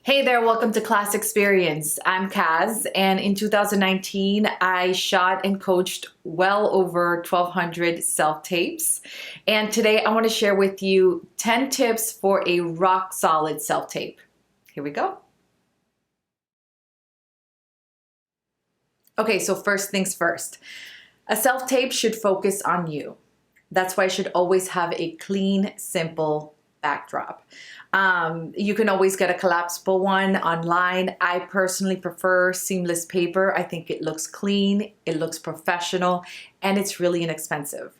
Hey there, welcome to Klaz Experience. I'm Kaz, and in 2019, I shot and coached well over 1,200 self-tapes. And today I want to share with you 10 tips for a rock solid self-tape. Here we go. Okay, so first things first. A self-tape should focus on you. That's why it should always have a clean, simple backdrop. You can always get a collapsible one online. I personally prefer seamless paper. I think it looks clean, it looks professional, and it's really inexpensive.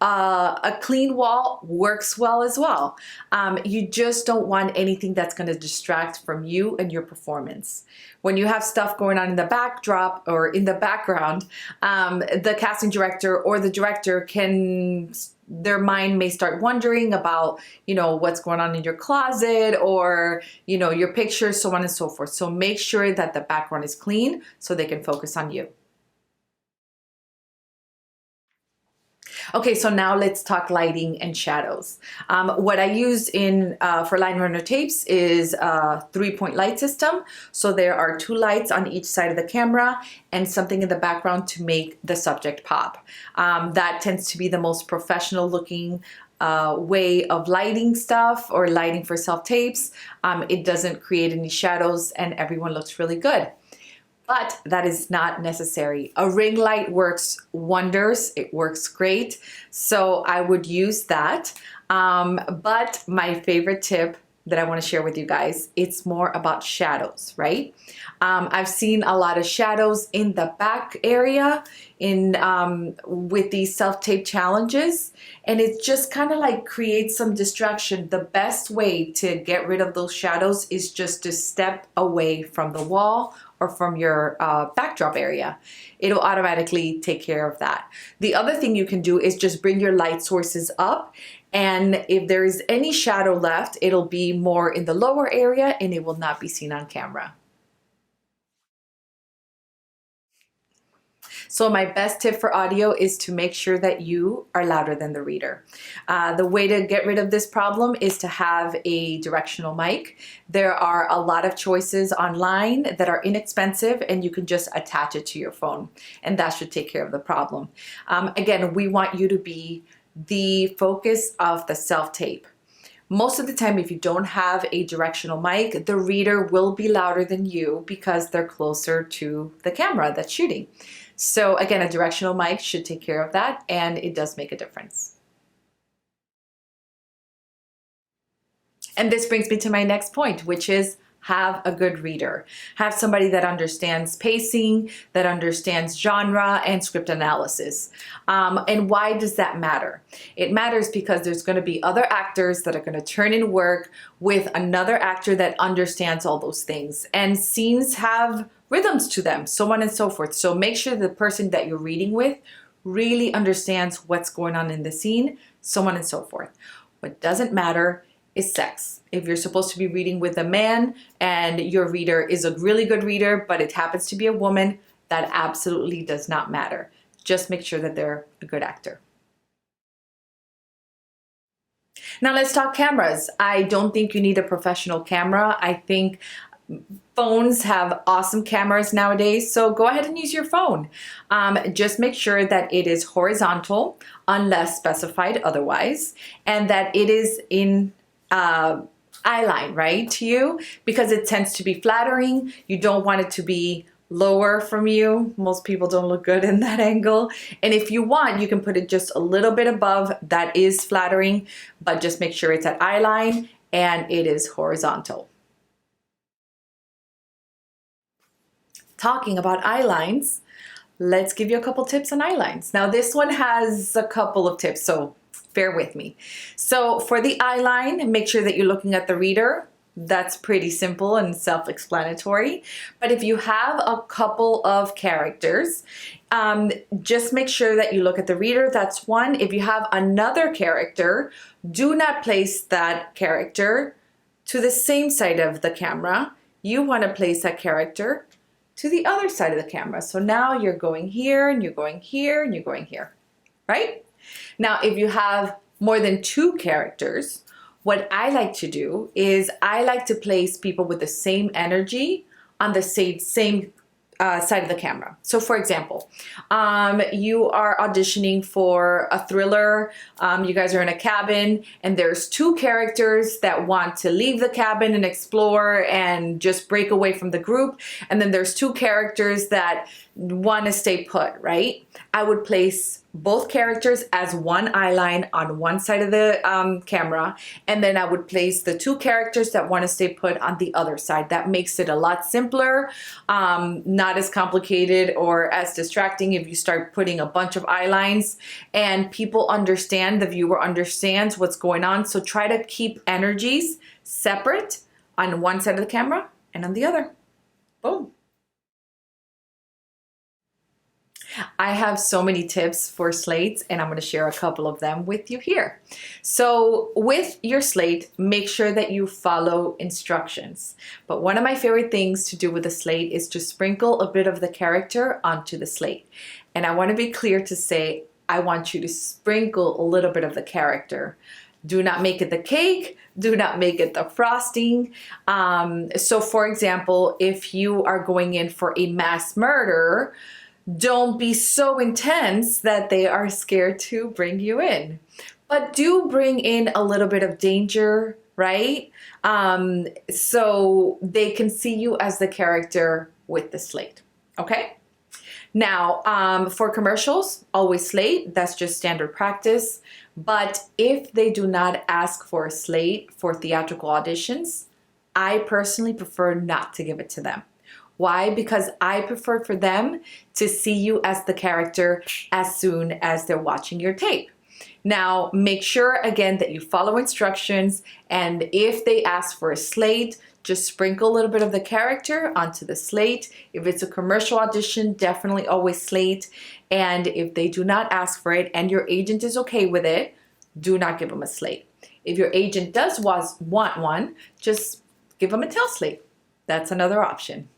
A clean wall works well as well. You just don't want anything that's going to distract from you and your performance. When you have stuff going on in the backdrop or in the background, the casting director or the director their mind may start wondering about, what's going on in your closet or, your pictures, so on and so forth. So make sure that the background is clean so they can focus on you. Okay, so now let's talk lighting and shadows. What I use for line runner tapes is a 3-point light system. So there are 2 lights on each side of the camera and something in the background to make the subject pop. That tends to be the most professional looking way of lighting stuff or lighting for self-tapes. It doesn't create any shadows and everyone looks really good. But that is not necessary. A ring light works wonders. It works great. So I would use that. But my favorite tip that I want to share with you guys, it's more about shadows, right? I've seen a lot of shadows in the back area with these self-tape challenges, and it just kind of like creates some distraction. The best way to get rid of those shadows is just to step away from the wall or from your backdrop area. It'll automatically take care of that. The other thing you can do is just bring your light sources up, and if there is any shadow left, it'll be more in the lower area and it will not be seen on camera. So my best tip for audio is to make sure that you are louder than the reader. The way to get rid of this problem is to have a directional mic. There are a lot of choices online that are inexpensive and you can just attach it to your phone, and that should take care of the problem. Again, we want you to be the focus of the self-tape. Most of the time, if you don't have a directional mic, the reader will be louder than you because they're closer to the camera that's shooting. So again, a directional mic should take care of that, and it does make a difference. And this brings me to my next point, which is have a good reader. Have somebody that understands pacing, that understands genre and script analysis. And why does that matter? It matters because there's going to be other actors that are going to turn in work with another actor that understands all those things. And scenes have rhythms to them, so on and so forth. So make sure the person that you're reading with really understands what's going on in the scene, so on and so forth. What doesn't matter is sex. If you're supposed to be reading with a man and your reader is a really good reader, but it happens to be a woman, that absolutely does not matter. Just make sure that they're a good actor. Now let's talk cameras. I don't think you need a professional camera. I think phones have awesome cameras nowadays, so go ahead and use your phone. Just make sure that it is horizontal unless specified otherwise, and that it is in eyeline, right, to you, because it tends to be flattering. You don't want it to be lower from you. Most people don't look good in that angle. And if you want, you can put it just a little bit above. That is flattering, but just make sure it's at eyeline and it is horizontal. Talking about eyelines, let's give you a couple tips on eyelines. Now this one has a couple of tips, so bear with me. So for the eyeline, make sure that you're looking at the reader. That's pretty simple and self-explanatory. But if you have a couple of characters, just make sure that you look at the reader. That's one. If you have another character, do not place that character to the same side of the camera. You want to place that character to the other side of the camera. So now you're going here and you're going here and you're going here, right? Now, if you have more than 2 characters, What I like to do is I like to place people with the same energy on the same side of the camera. So for example, you are auditioning for a thriller, you guys are in a cabin and there's two characters that want to leave the cabin and explore and just break away from the group. And then there's two characters that want to stay put, right? I would place both characters as one eyeline on one side of the camera, and then I would place the two characters that want to stay put on the other side. That makes it a lot simpler, not as complicated or as distracting if you start putting a bunch of eyelines, and people understand, the viewer understands what's going on. So try to keep energies separate on one side of the camera and on the other. Boom. I have so many tips for slates, and I'm going to share a couple of them with you here. So with your slate, make sure that you follow instructions. But one of my favorite things to do with a slate is to sprinkle a bit of the character onto the slate. And I want to be clear to say, I want you to sprinkle a little bit of the character. Do not make it the cake. Do not make it the frosting. So for example, if you are going in for a mass murder, don't be so intense that they are scared to bring you in. But do bring in a little bit of danger, right? So they can see you as the character with the slate, okay? Now, for commercials, always slate. That's just standard practice. But if they do not ask for a slate for theatrical auditions, I personally prefer not to give it to them. Why? Because I prefer for them to see you as the character as soon as they're watching your tape. Now, make sure again that you follow instructions, and if they ask for a slate, just sprinkle a little bit of the character onto the slate. If it's a commercial audition, definitely always slate. And if they do not ask for it and your agent is okay with it, do not give them a slate. If your agent does want one, just give them a tail slate. That's another option.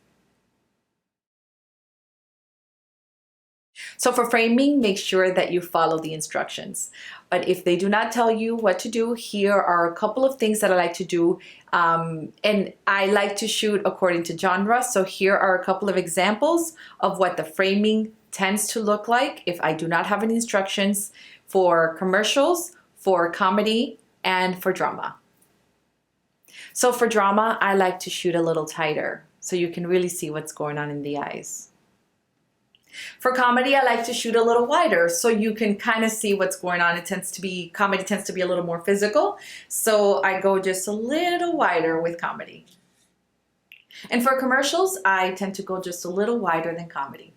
So for framing, make sure that you follow the instructions. But if they do not tell you what to do, here are a couple of things that I like to do. And I like to shoot according to genre. So here are a couple of examples of what the framing tends to look like if I do not have any instructions for commercials, for comedy, and for drama. So for drama, I like to shoot a little tighter so you can really see what's going on in the eyes. For comedy, I like to shoot a little wider so you can kind of see what's going on. Comedy tends to be a little more physical, so I go just a little wider with comedy. And for commercials, I tend to go just a little wider than comedy.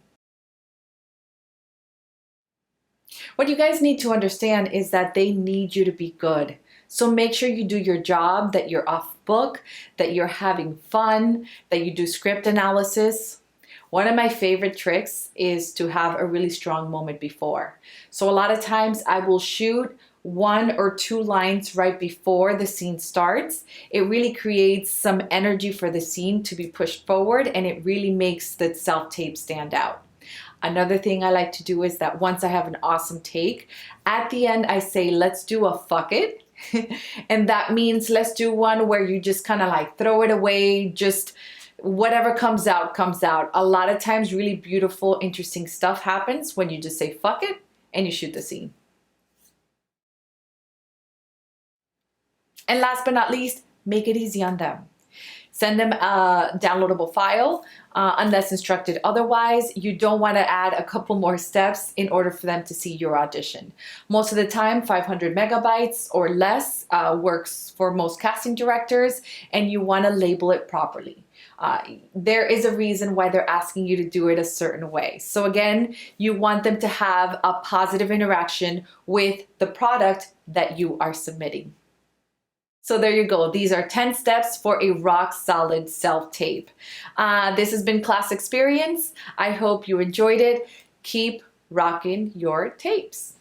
What you guys need to understand is that they need you to be good. So make sure you do your job, that you're off book, that you're having fun, that you do script analysis. One of my favorite tricks is to have a really strong moment before. So a lot of times I will shoot 1 or 2 lines right before the scene starts. It really creates some energy for the scene to be pushed forward, and it really makes the self-tape stand out. Another thing I like to do is that once I have an awesome take, at the end I say, let's do a fuck it. And that means let's do one where you just kind of like throw it away, just whatever comes out, comes out. A lot of times really beautiful, interesting stuff happens when you just say fuck it and you shoot the scene. And last but not least, make it easy on them. Send them a downloadable file unless instructed otherwise. You don't want to add a couple more steps in order for them to see your audition. Most of the time, 500 megabytes or less works for most casting directors, and you want to label it properly. There is a reason why they're asking you to do it a certain way. So again, you want them to have a positive interaction with the product that you are submitting. So there you go. These are 10 steps for a rock solid self-tape. This has been Klaz Experience. I hope you enjoyed it. Keep rocking your tapes.